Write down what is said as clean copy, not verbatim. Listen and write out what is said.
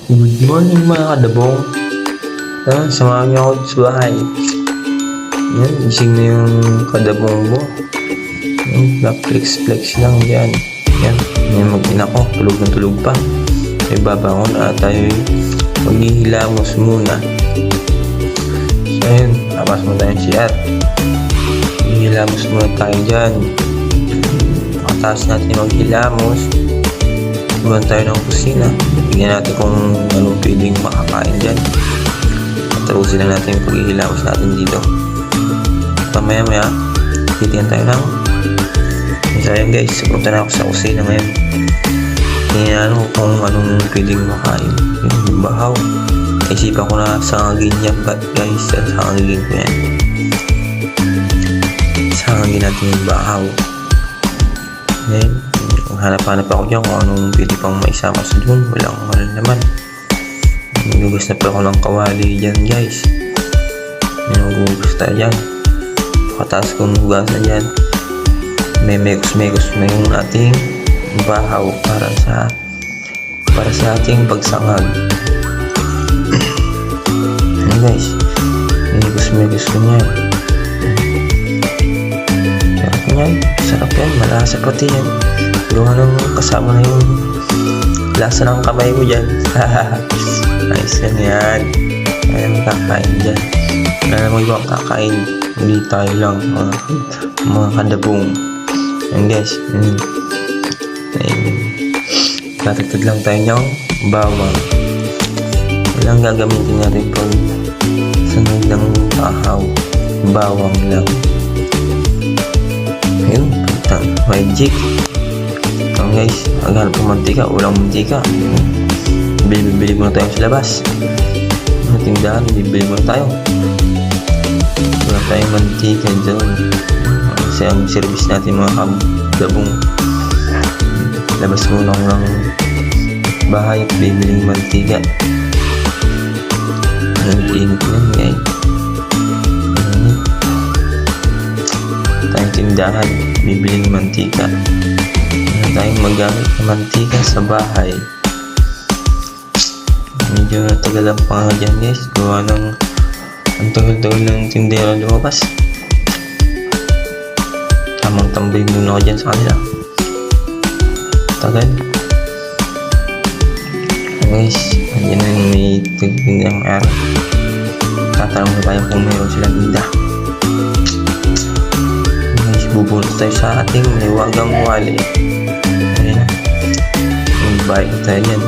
Good morning mga kadabong. Samahan niyo ako sa bahay. Yan, gising na yung kadabong mo. Flex lang dyan. Yan, may mag-ina ko. Tulog na tulog pa. May babangon na tayo maghihilamos muna. So yun, tapas mo tayo siya. Maghihilamos muna tayo dyan. Pagkataas natin maghilamos, tuwan tayo ng kusina. Tingnan natin kung anong pwedeng makakain dyan. Tapusin lang natin yung paghihilamos natin dito. Maya titingnan tayo ng so ayan guys, punta na ako sa kusina ngayon. Tingnan ko kung anong pwedeng makain. Yung bahaw, isipan ko na sangagin yan guys. Sangagin ko yan. Sangagin natin yung bahaw. Then hanap-hanap ako dyan kung anong pwede pang maisama sa dun. Walang naman. Nagugas na pa ako ng kawali dyan guys. Nagugas tayo dyan. Pagkataas kong hugasan dyan, may megos na yung ating bahaw para sa ating pagsangag. Ayan guys, megos ko yan. Sarap yan, malasa pati yan. Gawa ng kasama na yung lasa ng kamay mo dyan. Nice yan. Ayan, kakain dyan. Wala namang ibang kakain. Hindi tayo lang, mga kadabong. Ayan guys. Tatagtad lang tayo niyang bawang. Walang gagamitin natin pag sunod ng bahaw. Bawang lang. Ayun, magic. Ayan guys, maghanap ng mantika, ulang mantika. Bili muna tayo sa labas. Tindahan, bibili muna tayo. Wala tayong mantika dyan. Kasi ang service natin mga kadabong, labas muna ako ng bahay at bibiling mantika. Init yan guys. Tayong tindahan, bibiling mantika. Wala tayong magamit na mantika sa bahay. Medyo natagal ang pangalan dyan guys. Gawa ng ang tagal-tagal ng tindera lumabas. Tamang tambay muna ako dyan sa kanila. Tagal. Guys, yan na yung may tindang araw. Tatanong na tayo kung mayroon silang tinda. Guys, bubulot tayo sa ating liwagang wali. Ayan na. Yung bike tayo dyan.